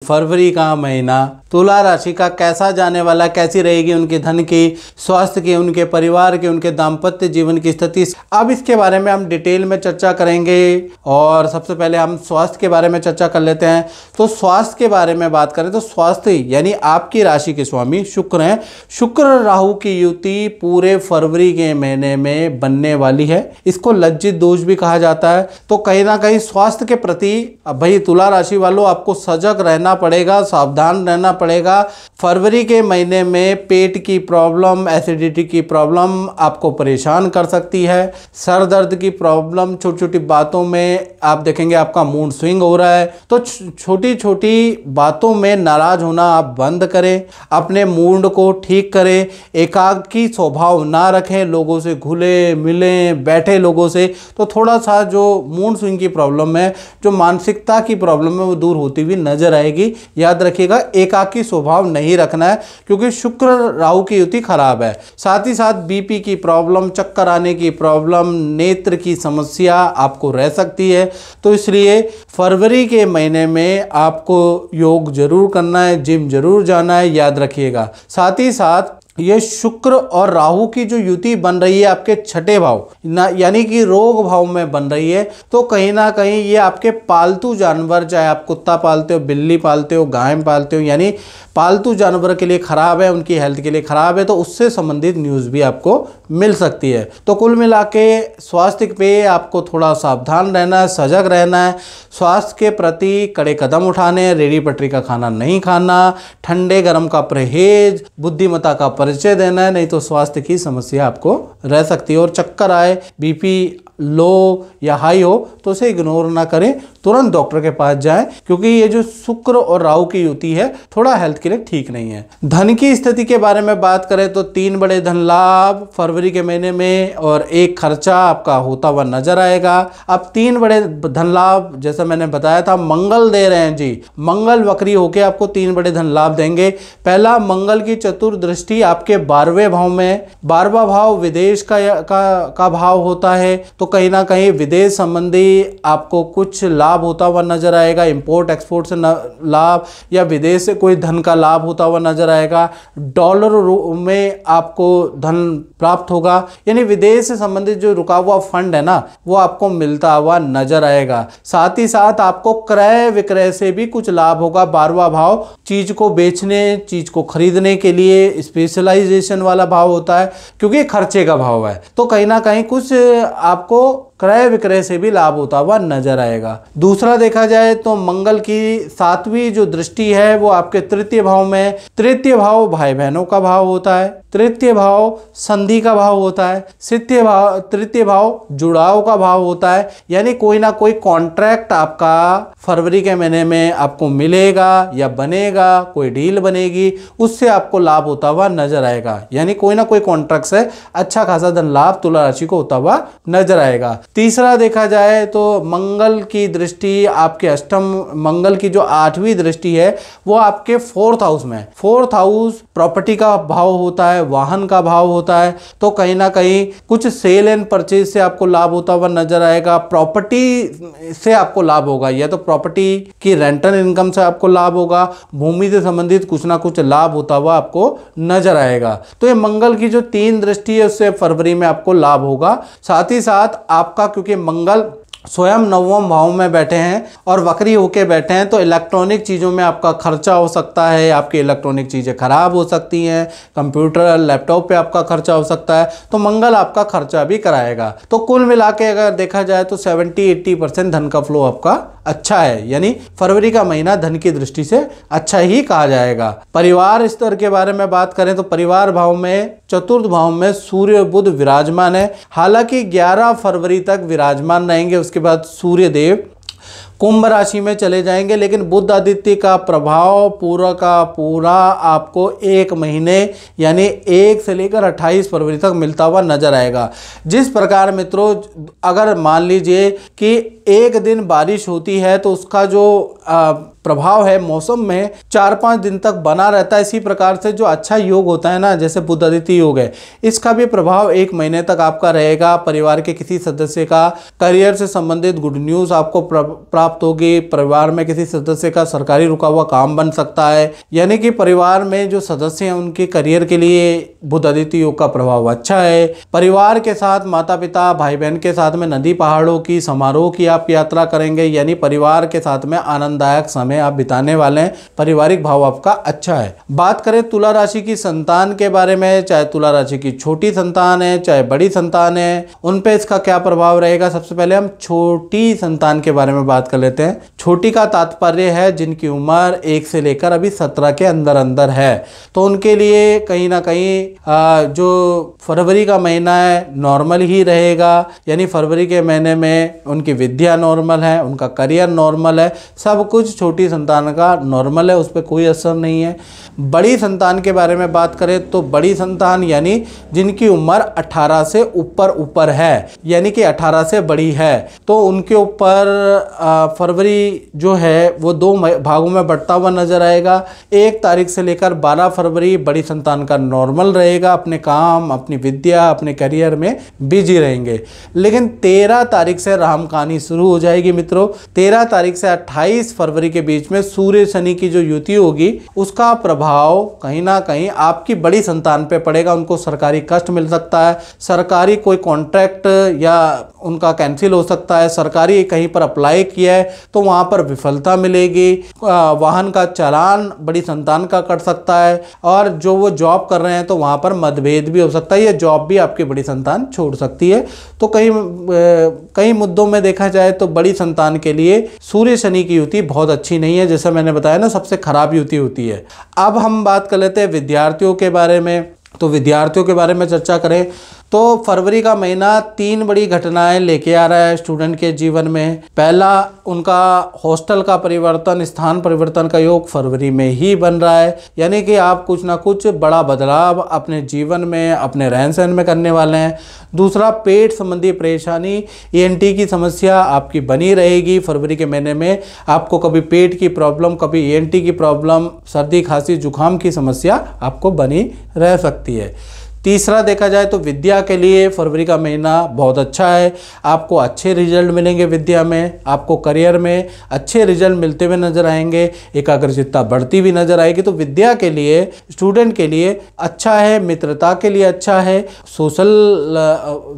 फरवरी का महीना तुला राशि का कैसा जाने वाला, कैसी रहेगी उनके धन की, स्वास्थ्य की, उनके परिवार की, उनके दाम्पत्य जीवन की स्थिति। अब इसके बारे में हम डिटेल में चर्चा करेंगे। और सबसे पहले हम स्वास्थ्य के बारे में चर्चा कर लेते हैं। तो स्वास्थ्य के बारे में बात करें तो स्वास्थ्य यानी आपकी राशि के स्वामी शुक्र हैं। शुक्र राहु की युति पूरे फरवरी के महीने में बनने वाली है। इसको लज्जित दोष भी कहा जाता है। तो कहीं ना कहीं स्वास्थ्य के प्रति भाई तुला राशि वालों आपको सजग रहना पड़ेगा, सावधान रहना पड़ेगा। फरवरी के महीने में पेट की प्रॉब्लम, एसिडिटी की प्रॉब्लम आपको परेशान कर सकती है। सर दर्द की प्रॉब्लम, छोटी छोटी बातों में आप देखेंगे आपका मूड स्विंग हो रहा है। तो छोटी छोटी बातों में नाराज होना आप बंद करें, अपने मूड को ठीक करें, एकाकी स्वभाव ना रखें, लोगों से घुले मिले बैठे लोगों से। तो थोड़ा सा जो मूड स्विंग की प्रॉब्लम है, जो मानसिकता की प्रॉब्लम है, वो दूर होती हुई नजर आएगी। याद रखिएगा एकाकी स्वभाव नहीं रखना है क्योंकि शुक्र राहु की युति खराब है। साथ ही साथ बीपी की प्रॉब्लम, चक्कर आने की प्रॉब्लम, नेत्र की समस्या आपको रह सकती है। तो इसलिए फरवरी के महीने में आपको योग जरूर करना है, जिम जरूर जाना है, याद रखिएगा। साथ ही साथ ये शुक्र और राहु की जो युति बन रही है आपके छठे भाव यानी कि रोग भाव में बन रही है। तो कहीं ना कहीं ये आपके पालतू जानवर, चाहे आप कुत्ता पालते हो, बिल्ली पालते हो, गाय पालते हो, यानी पालतू जानवर के लिए खराब है, उनकी हेल्थ के लिए खराब है। तो उससे संबंधित न्यूज़ भी आपको मिल सकती है। तो कुल मिला के स्वास्थ्य पे आपको थोड़ा सावधान रहना है, सजग रहना है। स्वास्थ्य के प्रति कड़े कदम उठाने हैं, रेडी पटरी का खाना नहीं खाना, ठंडे गर्म का परहेज, बुद्धिमत्ता का परिचय देना है, नहीं तो स्वास्थ्य की समस्या आपको रह सकती है। और चक्कर आए, बीपी लो या हाई हो तो उसे इग्नोर ना करें, तुरंत डॉक्टर के पास जाएं क्योंकि ये जो शुक्र और राहु की युति है थोड़ा हेल्थ के लिए ठीक नहीं है। धन की स्थिति के बारे में बात करें तो 3 बड़े धन लाभ फरवरी के महीने में और 1 खर्चा आपका होता हुआ नजर आएगा। अब 3 बड़े धन लाभ जैसा मैंने बताया था मंगल दे रहे हैं जी। मंगल वक्री होके आपको 3 बड़े धन लाभ देंगे। पहला, मंगल की चतुर्दृष्टि आपके 12वें भाव में। 12वां भाव विदेश का भाव होता है। तो कहीं ना कहीं विदेश संबंधी आपको कुछ लाभ होता हुआ नजर आएगा। इंपोर्ट एक्सपोर्ट से लाभ या विदेश से कोई धन का लाभ होता हुआ नजर आएगा। डॉलर में आपको धन प्राप्त होगा, यानी विदेश से संबंधित जो रुका हुआ फंड है ना वो आपको मिलता हुआ नजर आएगा। साथ ही साथ आपको क्रय विक्रय से भी कुछ लाभ होगा। 12वां भाव चीज को बेचने, चीज को खरीदने के लिए स्पेशलाइजेशन वाला भाव होता है क्योंकि खर्चे का भाव है। तो कहीं ना कहीं कुछ आपको क्रय विक्रय से भी लाभ होता हुआ नजर आएगा। दूसरा देखा जाए तो मंगल की 7वीं जो दृष्टि है वो आपके 3य भाव में। 3य भाव भाई बहनों का भाव होता है। 3य भाव संधि का भाव होता है। 3य भाव जुड़ाव का भाव होता है, यानी कोई ना कोई कॉन्ट्रैक्ट आपका फरवरी के महीने में आपको मिलेगा या बनेगा, कोई डील बनेगी, उससे आपको लाभ होता हुआ नजर आएगा। यानी कोई ना कोई कॉन्ट्रैक्ट से अच्छा खासा धन लाभ तुला राशि को होता हुआ नजर आएगा। तीसरा देखा जाए तो मंगल की दृष्टि आपके अष्टम, मंगल की जो 8वीं दृष्टि है वो आपके 4th हाउस में। 4th हाउस प्रॉपर्टी का भाव होता है, वाहन का भाव होता है। तो कहीं ना कहीं कुछ सेल एंड परचेज से आपको लाभ होता हुआ नजर आएगा। प्रॉपर्टी से आपको लाभ होगा, या तो प्रॉपर्टी की रेंटल इनकम से आपको लाभ होगा, भूमि से संबंधित कुछ ना कुछ लाभ होता हुआ आपको नजर आएगा। तो ये मंगल की जो 3 दृष्टि है उससे फरवरी में आपको लाभ होगा। साथ ही साथ आपका क्योंकि मंगल स्वयं 9वें भाव में बैठे हैं और वक्री होके बैठे हैं तो इलेक्ट्रॉनिक चीज़ों में आपका खर्चा हो सकता है। आपकी इलेक्ट्रॉनिक चीज़ें खराब हो सकती हैं, कंप्यूटर लैपटॉप पे आपका खर्चा हो सकता है। तो मंगल आपका खर्चा भी कराएगा। तो कुल मिला के अगर देखा जाए तो 70-80% धन का फ्लो आपका अच्छा है, यानी फरवरी का महीना धन की दृष्टि से अच्छा ही कहा जाएगा। परिवार स्तर के बारे में बात करें तो परिवार भाव में 4th भाव में सूर्य बुध विराजमान है। हालांकि 11 फरवरी तक विराजमान रहेंगे, उसके बाद सूर्य देव कुंभ राशि में चले जाएंगे। लेकिन बुध आदित्य का प्रभाव पूरा का पूरा आपको 1 महीने यानी 1 से लेकर 28 फरवरी तक मिलता हुआ नजर आएगा। जिस प्रकार मित्रों अगर मान लीजिए कि एक दिन बारिश होती है तो उसका जो प्रभाव है मौसम में 4-5 दिन तक बना रहता है, इसी प्रकार से जो अच्छा योग होता है ना, जैसे बुध आदित्य योग है, इसका भी प्रभाव 1 महीने तक आपका रहेगा। परिवार के किसी सदस्य का करियर से संबंधित गुड न्यूज़ आपको प्राप्त प्राप्त होगी, परिवार में किसी सदस्य का सरकारी रुका हुआ काम बन सकता है, यानी कि परिवार में जो सदस्य हैं उनके करियर के लिए बुध आदित्य योग का प्रभाव अच्छा है। परिवार के साथ माता पिता भाई बहन के साथ में नदी पहाड़ों की समारोह की आप यात्रा करेंगे, यानी परिवार के साथ में आनंददायक समय आप बिताने वाले हैं। पारिवारिक भाव आपका अच्छा है। बात करें तुला राशि की संतान के बारे में, चाहे तुला राशि की छोटी संतान है चाहे बड़ी संतान है, उन पे इसका क्या प्रभाव रहेगा। सबसे पहले हम छोटी संतान के बारे में बात कर लेते हैं। छोटी का तात्पर्य है जिनकी उम्र 1 से लेकर अभी 17 के अंदर अंदर है, तो उनके लिए कहीं ना कहीं जो फरवरी का महीना है नॉर्मल ही रहेगा, यानी फरवरी के महीने में उनकी विद्या नॉर्मल है, उनका करियर नॉर्मल है, सब कुछ छोटी संतान का नॉर्मल है, उस पर कोई असर नहीं है। बड़ी संतान के बारे में बात करें तो बड़ी संतान यानी जिनकी उम्र 18 से ऊपर है, यानी कि 18 से बड़ी है, तो उनके ऊपर फरवरी जो है वो 2 भागों में बढ़ता हुआ नजर आएगा। 1 तारीख से लेकर 12 फरवरी बड़ी संतान का नॉर्मल रहेगा, अपने काम अपनी विद्या अपने करियर में बिजी रहेंगे। लेकिन 13 तारीख से राम कहानी शुरू हो जाएगी मित्रों। 13 तारीख से 28 फरवरी के बीच में सूर्य शनि की जो युति होगी उसका प्रभाव कहीं ना कहीं आपकी बड़ी संतान पे पड़ेगा। उनको सरकारी कष्ट मिल सकता है, सरकारी कोई कॉन्ट्रैक्ट या उनका कैंसिल हो सकता है, सरकारी कहीं पर अप्लाई किया है तो वहां पर विफलता मिलेगी, वाहन का चालान बड़ी संतान का कट सकता है, और जो वो जॉब कर रहे हैं तो वहां पर मतभेद भी हो सकता है, ये जॉब भी आपकी बड़ी संतान छोड़ सकती है। तो कई मुद्दों में देखा जाए तो बड़ी संतान के लिए सूर्य शनि की युति बहुत अच्छी नहीं है, जैसा मैंने बताया ना सबसे खराब युति होती है। अब हम बात कर लेते हैं विद्यार्थियों के बारे में। तो विद्यार्थियों के बारे में चर्चा करें तो फरवरी का महीना 3 बड़ी घटनाएं लेके आ रहा है स्टूडेंट के जीवन में। पहला, उनका हॉस्टल का परिवर्तन, स्थान परिवर्तन का योग फरवरी में ही बन रहा है, यानी कि आप कुछ ना कुछ बड़ा बदलाव अपने जीवन में अपने रहन सहन में करने वाले हैं। दूसरा, पेट संबंधी परेशानी ENT की समस्या आपकी बनी रहेगी फरवरी के महीने में। आपको कभी पेट की प्रॉब्लम, कभी ENT की प्रॉब्लम, सर्दी खांसी जुकाम की समस्या आपको बनी रह सकती है। तीसरा, देखा जाए तो विद्या के लिए फरवरी का महीना बहुत अच्छा है, आपको अच्छे रिजल्ट मिलेंगे विद्या में, आपको करियर में अच्छे रिजल्ट मिलते हुए नजर आएंगे, एकाग्रचित्ता बढ़ती हुई नजर आएगी। तो विद्या के लिए, स्टूडेंट के लिए अच्छा है, मित्रता के लिए अच्छा है, सोशल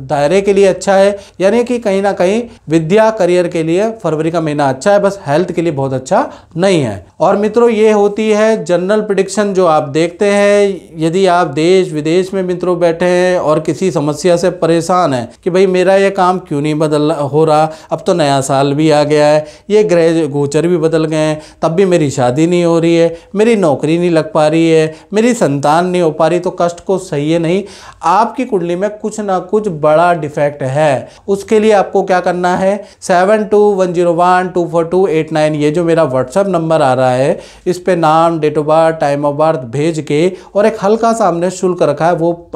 दायरे के लिए अच्छा है, यानी कि कहीं ना कहीं विद्या करियर के लिए फरवरी का महीना अच्छा है, बस हेल्थ के लिए बहुत अच्छा नहीं है। और मित्रों, ये होती है जनरल प्रेडिक्शन जो आप देखते हैं। यदि आप देश विदेश में मित्रों बैठे हैं और किसी समस्या से परेशान हैं कि भाई मेरा ये काम क्यों नहीं बदल हो रहा, अब तो नया साल भी आ गया है, ये ग्रह गोचर भी बदल गए हैं, तब भी मेरी शादी नहीं हो रही है, मेरी नौकरी नहीं लग पा रही है, मेरी संतान नहीं हो पा रही, तो कष्ट को सही है नहीं, आपकी कुंडली में कुछ ना कुछ बड़ा डिफेक्ट है। उसके लिए आपको क्या करना है, 7210124289 ये जो मेरा व्हाट्सएप नंबर आ रहा है, इस पे नाम, date of birth, time of birth भेज के, और एक हल्का सा हमने शुल्क रखा है, वो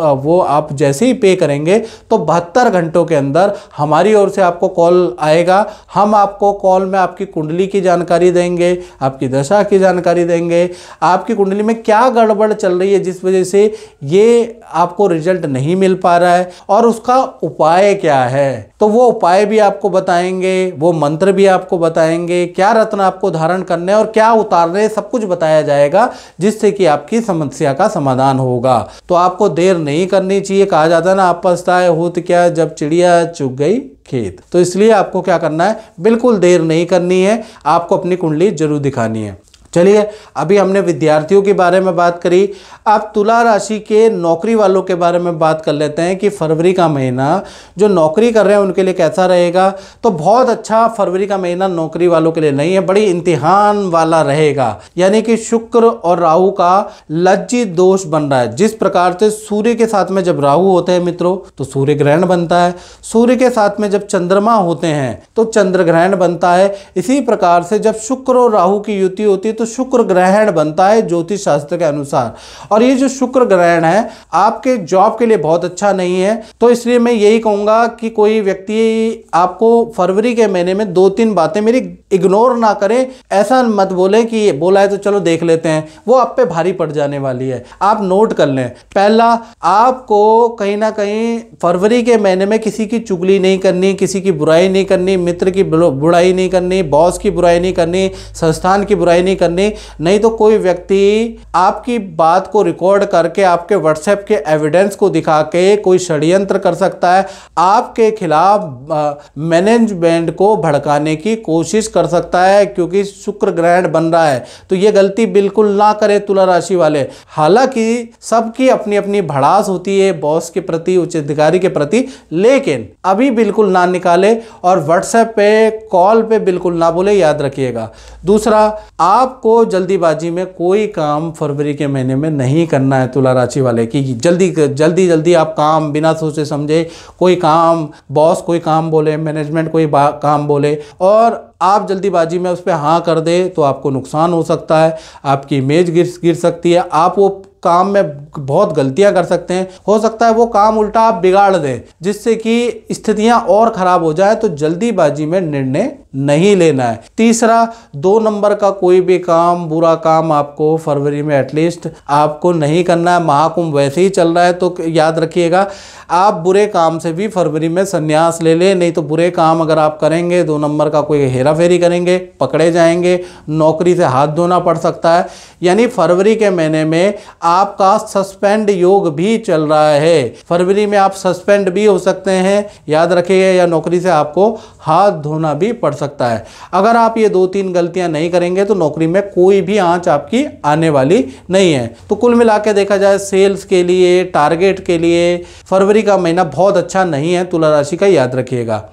आप जैसे ही पे करेंगे तो 72 घंटों के अंदर हमारी ओर से आपको कॉल आएगा। हम आपको कॉल में आपकी कुंडली की जानकारी देंगे, आपकी दशा की जानकारी देंगे, आपकी कुंडली में क्या गड़बड़ चल रही है जिस वजह से ये आपको रिजल्ट नहीं मिल पा रहा है, और उसका उपाय क्या है, तो वो उपाय भी आपको बताएंगे, वो मंत्र भी आपको बताएंगे, क्या रत्न आपको धारण करने और क्या उतारने, सब कुछ बताया जाएगा जिससे कि आपकी समस्या का समाधान होगा। तो आपको देर नहीं करनी चाहिए। कहा जाता है ना, आप पछताए होत क्या जब चिड़िया चुग गई खेत। तो इसलिए आपको क्या करना है, बिल्कुल देर नहीं करनी है, आपको अपनी कुंडली जरूर दिखानी है। चलिए, अभी हमने विद्यार्थियों के बारे में बात करी, अब तुला राशि के नौकरी वालों के बारे में बात कर लेते हैं कि फरवरी का महीना जो नौकरी कर रहे हैं उनके लिए कैसा रहेगा। तो बहुत अच्छा फरवरी का महीना नौकरी वालों के लिए नहीं है, बड़ी इम्तिहान वाला रहेगा, यानी कि शुक्र और राहु का लज्जित दोष बन रहा है। जिस प्रकार से सूर्य के साथ में जब राहु होते हैं मित्रों तो सूर्य ग्रहण बनता है, सूर्य के साथ में जब चंद्रमा होते हैं तो चंद्र ग्रहण बनता है। इसी प्रकार से जब शुक्र और राहु की युति होती है तो तो शुक्र ग्रहण बनता है ज्योतिष शास्त्र के अनुसार। और ये जो शुक्र ग्रहण है आपके जॉब के लिए बहुत अच्छा नहीं है। तो इसलिए मैं यही कहूंगा कि कोई व्यक्ति आपको फरवरी के महीने में 2-3 बातें मेरी इग्नोर ना करें। ऐसा मत बोले कि बोला है तो चलो देख लेते हैं, वो आप पे भारी पड़ जाने वाली है। आप नोट कर लें, पहला, आपको कहीं ना कहीं फरवरी के महीने में किसी की चुगली नहीं करनी, किसी की बुराई नहीं करनी, मित्र की बुराई नहीं करनी, बॉस की बुराई नहीं करनी, संस्थान की बुराई नहीं करनी। नहीं तो कोई व्यक्ति आपकी बात को रिकॉर्ड करके आपके व्हाट्सएप के एविडेंस को दिखा के कोई षड्यंत्र कर सकता है, आपके खिलाफ मैनेजमेंट को भड़काने की कोशिश कर सकता है, क्योंकि शुक्र ग्रहण बन रहा है। तो ये गलती बिल्कुल ना करें तुला राशि वाले। हालांकि सबकी अपनी अपनी भड़ास होती है बॉस के प्रति, उच्च अधिकारी के प्रति, लेकिन अभी बिल्कुल ना निकाले और व्हाट्सएप पे कॉल पे बिल्कुल ना बोले, याद रखिएगा। दूसरा, आपको जल्दीबाजी में कोई काम फरवरी के महीने में नहीं करना है तुला राशि वाले की। जल्दी आप काम बिना सोचे समझे कोई काम, बॉस कोई काम बोले, मैनेजमेंट कोई काम बोले और आप जल्दीबाजी में उस पर हाँ कर दे तो आपको नुकसान हो सकता है, आपकी इमेज गिर सकती है, आप वो काम में बहुत गलतियां कर सकते हैं, हो सकता है वो काम उल्टा आप बिगाड़ दें जिससे कि स्थितियां और खराब हो जाए। तो जल्दीबाजी में निर्णय नहीं लेना है। तीसरा, 2 नंबर का कोई भी काम, बुरा काम आपको फरवरी में एटलीस्ट आपको नहीं करना है। महाकुंभ वैसे ही चल रहा है तो याद रखिएगा आप बुरे काम से भी फरवरी में संन्यास ले लें, नहीं तो बुरे काम अगर आप करेंगे, 2 नंबर का कोई हेरा फेरी करेंगे, पकड़े जाएंगे, नौकरी से हाथ धोना पड़ सकता है। यानी फरवरी के महीने में आपका सस्पेंड योग भी चल रहा है, फरवरी में आप सस्पेंड भी हो सकते हैं, याद रखिएगा, या नौकरी से आपको हाथ धोना भी पड़ सकता है। अगर आप ये 2-3 गलतियां नहीं करेंगे तो नौकरी में कोई भी आंच आपकी आने वाली नहीं है। तो कुल मिला के देखा जाए सेल्स के लिए, टारगेट के लिए फरवरी का महीना बहुत अच्छा नहीं है तुला राशि का, याद रखिएगा।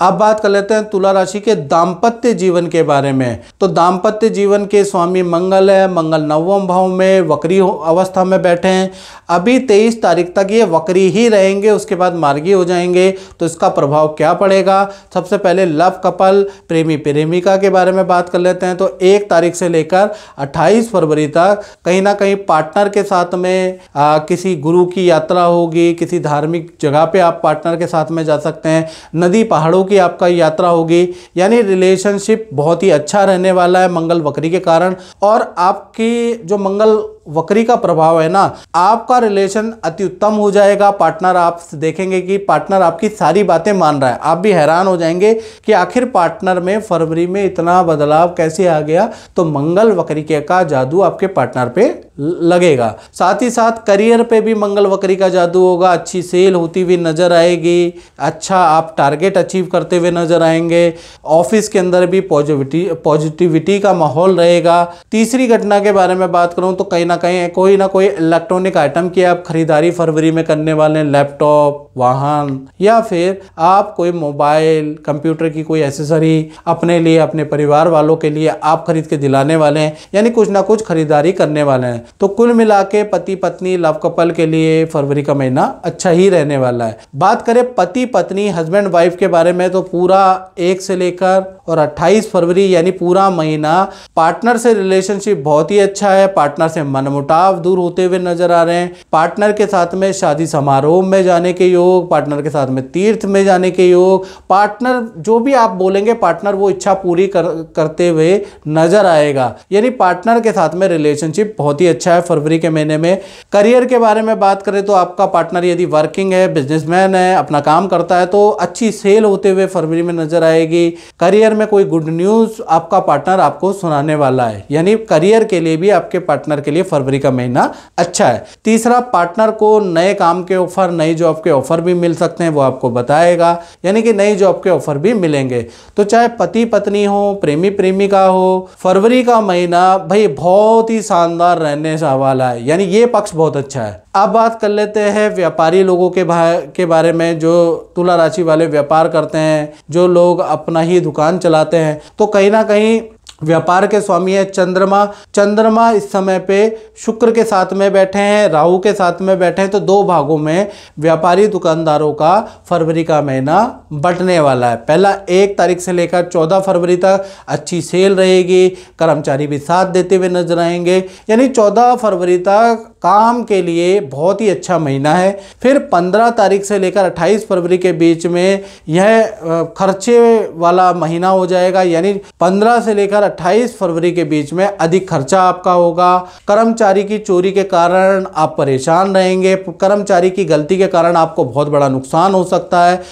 अब बात कर लेते हैं तुला राशि के दाम्पत्य जीवन के बारे में। तो दाम्पत्य जीवन के स्वामी मंगल है, मंगल 9वें भाव में वक्री अवस्था में बैठे हैं। अभी 23 तारीख तक ये वक्री ही रहेंगे, उसके बाद मार्गी हो जाएंगे। तो इसका प्रभाव क्या पड़ेगा? सबसे पहले लव कपल, प्रेमी प्रेमिका के बारे में बात कर लेते हैं। तो 1 तारीख से लेकर 28 फरवरी तक कहीं ना कहीं पार्टनर के साथ में किसी गुरु की यात्रा होगी, किसी धार्मिक जगह पे आप पार्टनर के साथ में जा सकते हैं, नदी पहाड़ों की आपका यात्रा होगी। यानी रिलेशनशिप बहुत ही अच्छा रहने वाला है मंगल वक्री के कारण। और आपकी जो मंगल वक्री का प्रभाव है ना, आपका रिलेशन अति उत्तम हो जाएगा। पार्टनर, आप देखेंगे कि पार्टनर आपकी सारी बातें मान रहा है, आप भी हैरान हो जाएंगे कि आखिर पार्टनर में फरवरी में इतना बदलाव कैसे आ गया। तो मंगल वक्री का जादू आपके पार्टनर पे लगेगा। साथ ही साथ करियर पे भी मंगल वक्री का जादू होगा, अच्छी सेल होती हुई नजर आएगी, अच्छा आप टारगेट अचीव करते हुए नजर आएंगे, ऑफिस के अंदर भी पॉजिटिविटी का माहौल रहेगा। तीसरी घटना के बारे में बात करूं तो कहीं ना कोई इलेक्ट्रॉनिक आइटम की आप खरीदारी फरवरी में करने वाले हैं, लैपटॉप, वाहन, या फिर आप कोई मोबाइल, कंप्यूटर की कोई एसेसरी अपने लिए, अपने परिवार वालों के लिए आप खरीद के दिलाने वाले हैं। यानी कुछ ना कुछ खरीदारी करने वाले हैं। तो कुल मिला के पति पत्नी, लव कपल के लिए फरवरी का महीना अच्छा ही रहने वाला है। बात करें पति पत्नी, हस्बैंड वाइफ के बारे में, तो पूरा 1 से लेकर और 28 फरवरी यानी पूरा महीना पार्टनर से रिलेशनशिप बहुत ही अच्छा है। पार्टनर से मनमुटाव दूर होते हुए नजर आ रहे हैं। पार्टनर के साथ में शादी समारोह में जाने के योग, पार्टनर के साथ में तीर्थ में जाने के योग, पार्टनर जो भी आप बोलेंगे पार्टनर वो इच्छा पूरी करते हुए नजर आएगा। यानी पार्टनर के साथ में रिलेशनशिप बहुत ही अच्छा है फरवरी के महीने में। करियर के बारे में बात करें तो आपका पार्टनर यदि वर्किंग है, बिजनेसमैन है, अपना काम करता है, तो अच्छी सेल होते हुए फरवरी में नजर आएगी। करियर में कोई गुड न्यूज आपका पार्टनर आपको सुनाने वाला है। यानी करियर के लिए भी आपके पार्टनर के लिए फरवरी का महीना अच्छा है। तीसरा, पार्टनर को नए काम के ऑफर, नई जॉब के ऑफर भी मिल सकते हैं, वो आपको बताएगा। यानी कि नई जॉब के ऑफर भी मिलेंगे। तो चाहे पति पत्नी हो, प्रेमी प्रेमिका हो, फरवरी का महीना भाई बहुत ही शानदार रहने वाला है। यानी ये पक्ष बहुत अच्छा है। अब बात कर लेते हैं व्यापारी लोगों के बारे में, जो तुला राशि वाले व्यापार करते हैं, जो लोग अपना ही दुकान चलाते हैं। तो कहीं ना कहीं व्यापार के स्वामी है चंद्रमा। चंद्रमा इस समय पे शुक्र के साथ में बैठे हैं, राहु के साथ में बैठे हैं, तो दो भागों में व्यापारी दुकानदारों का फरवरी का महीना बंटने वाला है। पहला 1 तारीख से लेकर 14 फरवरी तक अच्छी सेल रहेगी, कर्मचारी भी साथ देते हुए नजर आएंगे, यानी 14 फरवरी तक काम के लिए बहुत ही अच्छा महीना है। फिर 15 तारीख से लेकर 28 फरवरी के बीच में यह खर्चे वाला महीना हो जाएगा, यानी 15 से लेकर 28 फरवरी के बीच में अधिक खर्चा आपका होगा। कर्मचारी की चोरी के कारण आप परेशान रहेंगे, कर्मचारी की गलती के कारण आपको बहुत बड़ा नुकसान हो सकता है।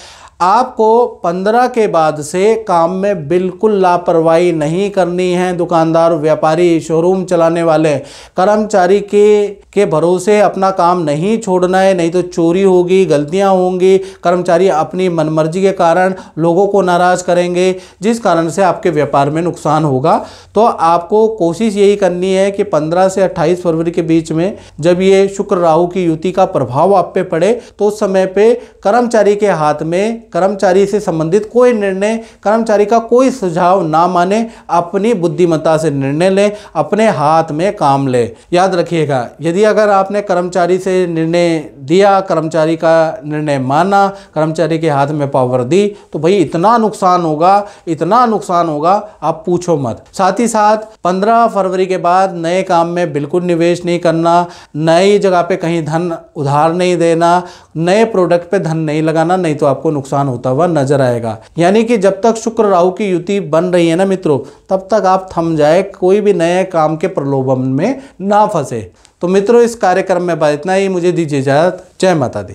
आपको 15 के बाद से काम में बिल्कुल लापरवाही नहीं करनी है। दुकानदार, व्यापारी, शोरूम चलाने वाले कर्मचारी के भरोसे अपना काम नहीं छोड़ना है, नहीं तो चोरी होगी, गलतियां होंगी, कर्मचारी अपनी मनमर्जी के कारण लोगों को नाराज करेंगे, जिस कारण से आपके व्यापार में नुकसान होगा। तो आपको कोशिश यही करनी है कि 15 से 28 फरवरी के बीच में जब ये शुक्र राहु की युति का प्रभाव आप पे पड़े, तो उस समय पे कर्मचारी के हाथ में, कर्मचारी से संबंधित कोई निर्णय, कर्मचारी का कोई सुझाव ना माने, अपनी बुद्धिमत्ता से निर्णय लें, अपने हाथ में काम ले। याद रखिएगा, यदि अगर आपने कर्मचारी से निर्णय दिया, कर्मचारी का निर्णय माना, कर्मचारी के हाथ में पावर दी, तो भाई इतना नुकसान होगा, इतना नुकसान होगा, आप पूछो मत। साथ ही साथ 15 फरवरी के बाद नए काम में बिल्कुल निवेश नहीं करना, नई जगह पे कहीं धन उधार नहीं देना, नए प्रोडक्ट पे धन नहीं लगाना, नहीं तो आपको नुकसान होता हुआ नजर आएगा। यानी कि जब तक शुक्र राहु की युति बन रही है ना मित्रों, तब तक आप थम जाए, कोई भी नए काम के प्रलोभन में ना फंसे। तो मित्रों, इस कार्यक्रम में बस इतना ही। मुझे दीजिए इजाजत। जय माता दी।